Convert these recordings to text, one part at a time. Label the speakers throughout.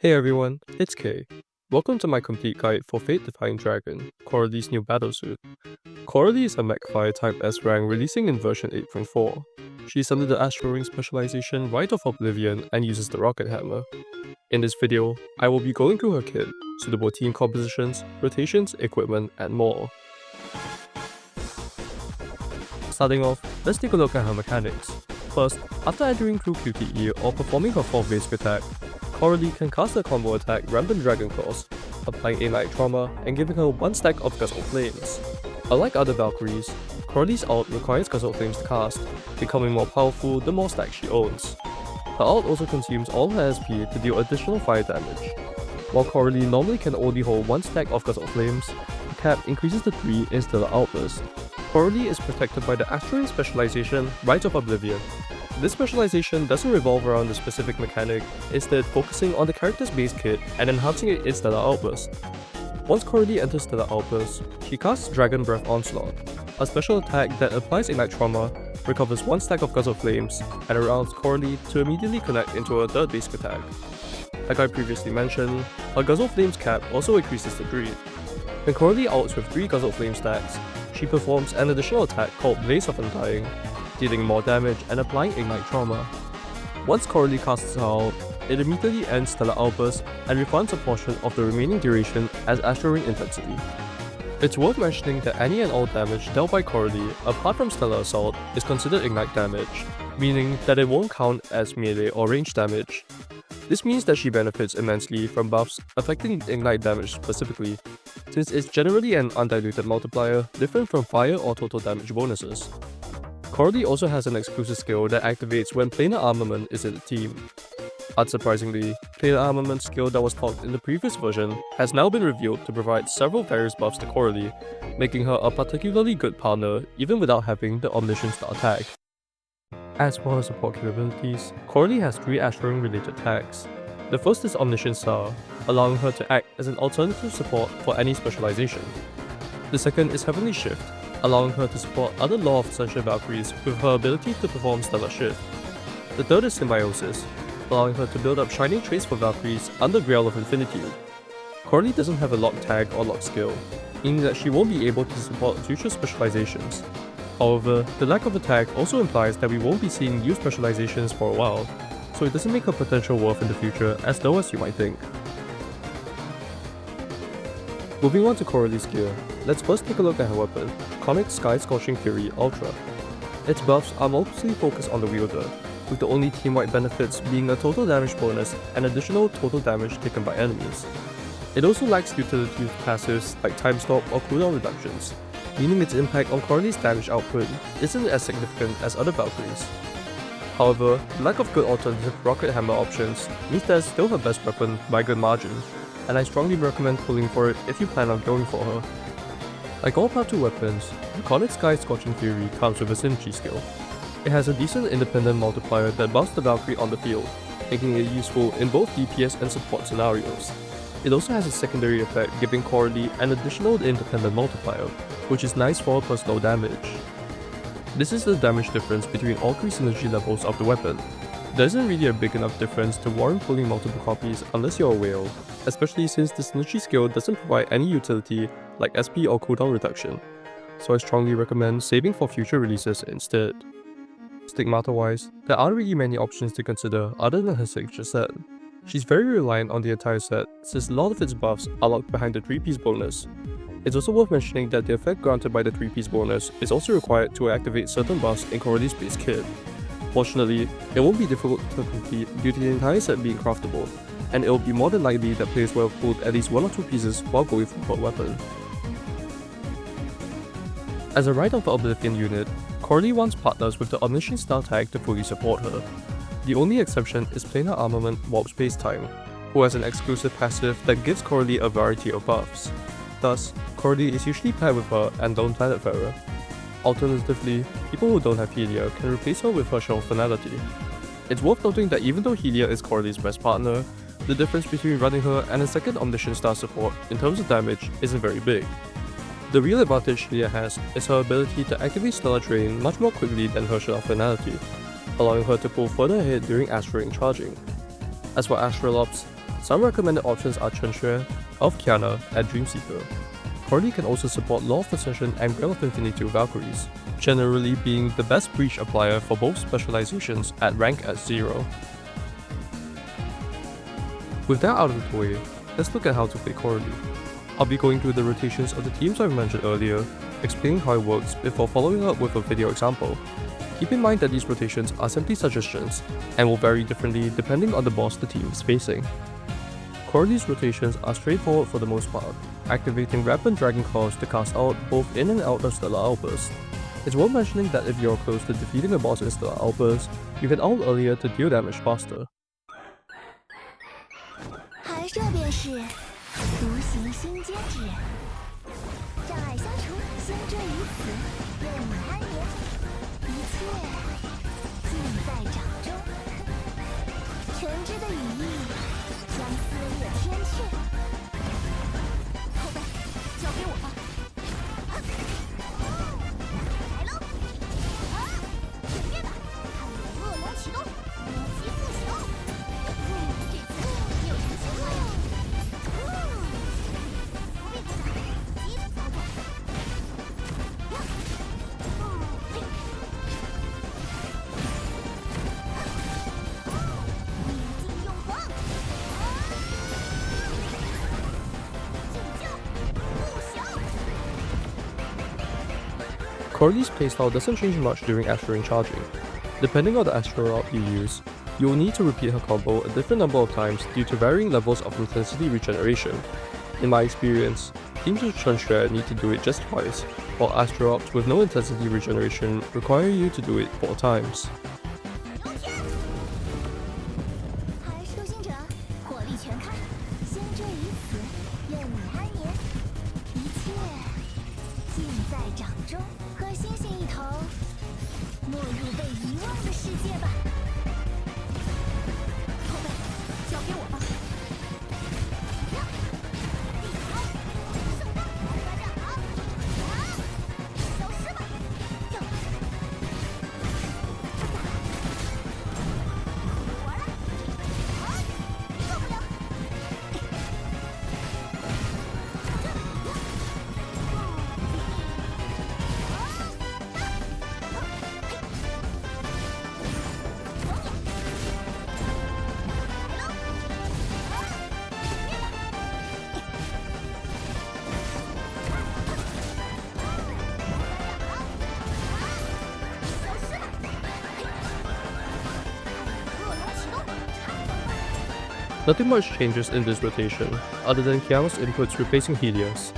Speaker 1: Hey everyone, it's Kay. Welcome to my complete guide for Fate-Defying Dragon, Coralie's new battlesuit. Coralie is a mech fire type S rank releasing in version 8.4. She is under the Astral Specialisation Rite of Oblivion and uses the rocket hammer. In this video, I will be going through her kit, suitable team compositions, rotations, equipment, and more. Starting off, let's take a look at her mechanics. First, after entering through QTE or performing her 4th basic attack, Coralie can cast her combo attack Rampant Dragon Claws, applying Ignite Trauma and giving her 1 stack of Guzzled Flames. Unlike other Valkyries, Coralie's ult requires Guzzled Flames to cast, becoming more powerful the more stacks she owns. Her ult also consumes all her SP to deal additional fire damage. While Coralie normally can only hold 1 stack of Guzzled Flames, the cap increases to 3 instead of Outburst. Coralie is protected by the Astral Specialisation Rite of Oblivion. This specialization doesn't revolve around a specific mechanic, instead focusing on the character's base kit and enhancing it in Stellar Outburst. Once Coralie enters Stellar Outburst, she casts Dragon Breath Onslaught, a special attack that applies Ignite Trauma, recovers 1 stack of Guzzled Flames, and allows Coralie to immediately connect into her 3rd basic attack. Like I previously mentioned, her Guzzled Flames cap also increases to 3. When Coralie ults with 3 Guzzled Flame stacks, she performs an additional attack called Blaze of Undying, dealing more damage and applying Ignite Trauma. Once Coralie casts her ult, it immediately ends Stellar Outburst and refunds a portion of the remaining duration as Astral Ring intensity. It's worth mentioning that any and all damage dealt by Coralie, apart from Stellar Assault, is considered Ignite damage, meaning that it won't count as melee or range damage. This means that she benefits immensely from buffs affecting Ignite damage specifically, since it's generally an undiluted multiplier different from fire or total damage bonuses. Coralie also has an exclusive skill that activates when Planar Armament is in the team. Unsurprisingly, Planar Armament's skill that was talked in the previous version has now been revealed to provide several various buffs to Coralie, making her a particularly good partner even without having the Omniscience to attack. As for her support capabilities, Coralie has 3 Astral Ring related tags. The first is Omniscience Star, allowing her to act as an alternative support for any specialization. The second is Heavenly Shift, allowing her to support other Law of Sunshine Valkyries with her ability to perform Stellar Shift. The third is Symbiosis, allowing her to build up Shining Traits for Valkyries under Grail of Infinitude. Coralie doesn't have a lock tag or lock skill, meaning that she won't be able to support future specializations. However, the lack of a tag also implies that we won't be seeing new specializations for a while, so it doesn't make her potential worth in the future as low as you might think. Moving on to Coralie's gear, let's first take a look at her weapon, Conic Sky Scorching Fury Ultra. Its buffs are mostly focused on the wielder, with the only team-wide benefits being a total damage bonus and additional total damage taken by enemies. It also lacks utility with passives like time stop or cooldown reductions, meaning its impact on Coralie's damage output isn't as significant as other Valkyries. However, the lack of good alternative rocket hammer options means that it's still her best weapon by a good margin, and I strongly recommend pulling for it if you plan on going for her. Like all Part 2 weapons, the Conic Sky Scorching Fury comes with a synergy skill. It has a decent independent multiplier that buffs the Valkyrie on the field, making it useful in both DPS and support scenarios. It also has a secondary effect giving Coralie an additional independent multiplier, which is nice for personal damage. This is the damage difference between all 3 synergy levels of the weapon. There isn't really a big enough difference to warrant pulling multiple copies unless you're a whale, especially since the synergy skill doesn't provide any utility like SP or cooldown reduction, so I strongly recommend saving for future releases instead. Stigmata wise, there aren't really many options to consider other than her signature set. She's very reliant on the entire set since a lot of its buffs are locked behind the 3-piece bonus. It's also worth mentioning that the effect granted by the 3-piece bonus is also required to activate certain buffs in Coralie's base kit. Fortunately, it won't be difficult to complete due to the entire set being craftable, and it will be more than likely that players will have pulled at least 1 or 2 pieces while going for her weapon. As a Rite of Oblivion unit, Coralie wants partners with the Omniscient style tag to fully support her. The only exception is Planar Armament Warp Space Time, who has an exclusive passive that gives Coralie a variety of buffs. Thus, Coralie is usually paired with her and Lone Planetfarer. Alternatively, people who don't have Helia can replace her with her Show of Finality. It's worth noting that even though Helia is Coralie's best partner, the difference between running her and a second Omniscient star support in terms of damage isn't very big. The real advantage Helia has is her ability to activate Stellar Drain much more quickly than her Show of Finality, allowing her to pull further ahead during Astral Ring charging. As for Astral Ops, Some recommended options are Chunxue, Elf Kiana, and Dreamseeker. Coralie can also support Law of Ascension and Grail of Infinity Valkyries, generally being the best breach applier for both specializations at rank at 0. With that out of the way, let's look at how to play Coralie. I'll be going through the rotations of the teams I've mentioned earlier, explaining how it works before following up with a video example. Keep in mind that these rotations are simply suggestions and will vary differently depending on the boss the team is facing. Coralie's rotations are straightforward for the most part, activating Rampant Dragon Claws to cast out both in and out of Stellar Outburst. It's worth mentioning that if you're close to defeating a boss in Stellar Outburst, you can ult earlier to deal damage faster.
Speaker 2: 这便是独行新坚持，障碍消除，先追于此，任你安眠，一切尽在掌中。全知的羽翼将撕裂天阙。后背，交给我吧。来喽！准备吧，看我的恶龙启动，魔击不朽。这次你有什么新花样？
Speaker 1: Coralie's playstyle doesn't change much during Astral charging. Depending on the Astral route you use, you will need to repeat her combo a different number of times due to varying levels of intensity regeneration. In my experience, teams with Chunxue need to do it just twice, while Astral routes with no intensity regeneration require you to do it 4 times. Nothing much changes in this rotation, other than Kiana's inputs replacing Helios.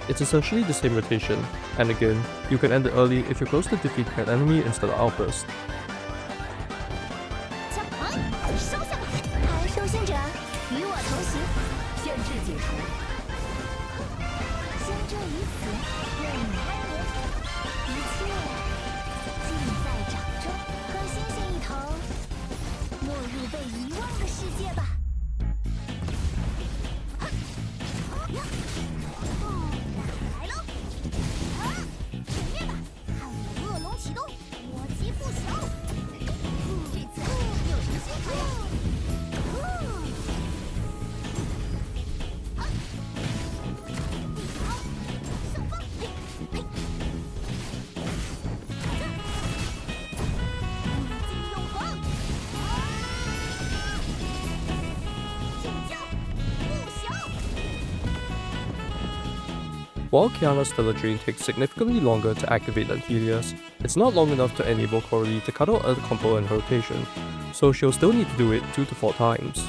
Speaker 1: It's essentially the same rotation, and again, you can end it early if you're close to defeating an enemy instead of Outburst. While Kiana's Stellar Drain takes significantly longer to activate than Helios, it's not long enough to enable Coralie to cut out a combo in her rotation, so she'll still need to do it 2 to 4 times.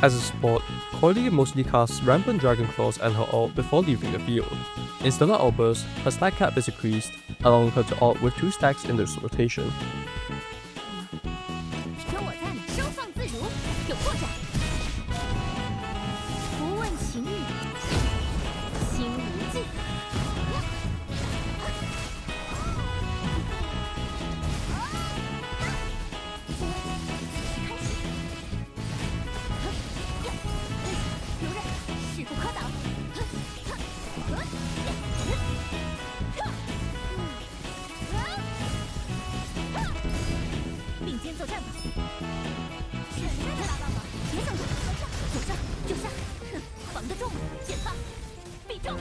Speaker 1: As a support, Coralie mostly casts Rampant Dragon Claws and her ult before leaving the field. Instead of Outburst, her stack cap is increased, allowing her to ult with 2 stacks in this rotation.
Speaker 2: 有我在，收放自如，有破绽。不问情欲，心无忌。开始。留刃，势不可挡。并肩作战吧！全面的大办法，别想着，左上右下，哼，防得住吗？剑发，必中！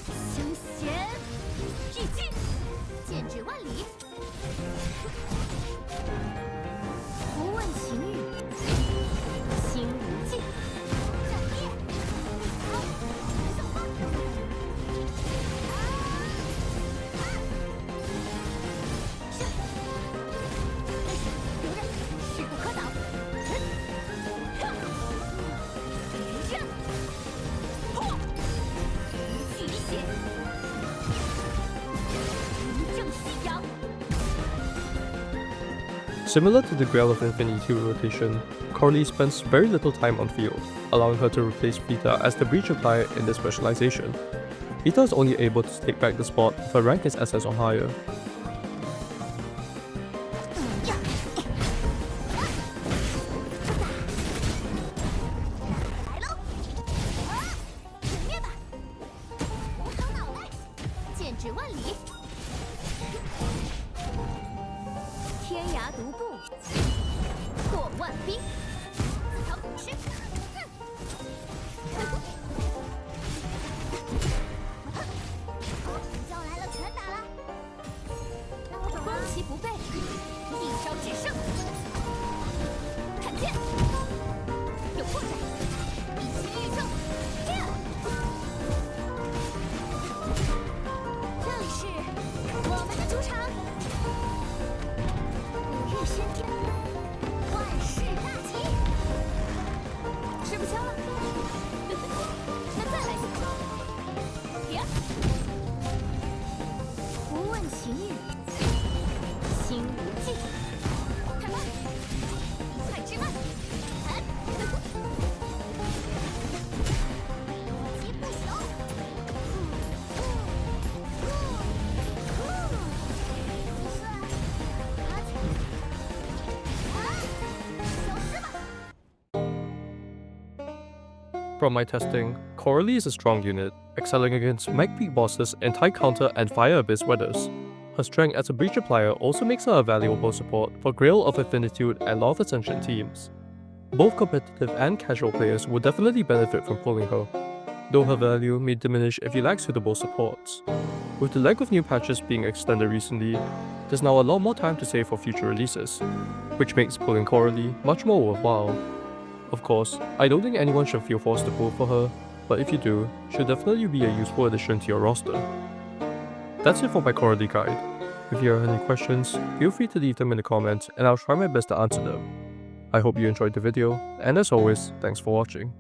Speaker 2: 相衔一击，剑指万里。不问情欲，心无忌。斩裂，势不可挡。连刃，破，无惧一血，名正夕阳。
Speaker 1: Similar to the Grail of Infinity rotation, Coralie spends very little time on field, allowing her to replace Vita as the breach applier in this specialization. Vita is only able to take back the spot if her rank is SS or higher.
Speaker 2: 来喽！全灭吧！无头脑袋，剑指万里。天涯独步，过万兵。自讨苦吃。叫来了，全打了。攻其不备，一招制胜。看剑，有破绽，一心欲正。这里是我们的主场。日升天，万事大吉。吃不消了，那再来几个。别，不问情欲，心无忌。看吧，一菜之外，不急不休。
Speaker 1: From my testing, Coralie is a strong unit, excelling against mech peak bosses in tight counter and fire abyss weathers. Her strength as a breach applier also makes her a valuable support for Grail of Infinitude and Law of Ascension teams. Both competitive and casual players will definitely benefit from pulling her, though her value may diminish if you lack suitable supports. With the lag of new patches being extended recently, there's now a lot more time to save for future releases, which makes pulling Coralie much more worthwhile. Of course, I don't think anyone should feel forced to pull for her, but if you do, she'll definitely be a useful addition to your roster. That's it for my Coralie guide. If you have any questions, feel free to leave them in the comments and I'll try my best to answer them. I hope you enjoyed the video, and as always, thanks for watching.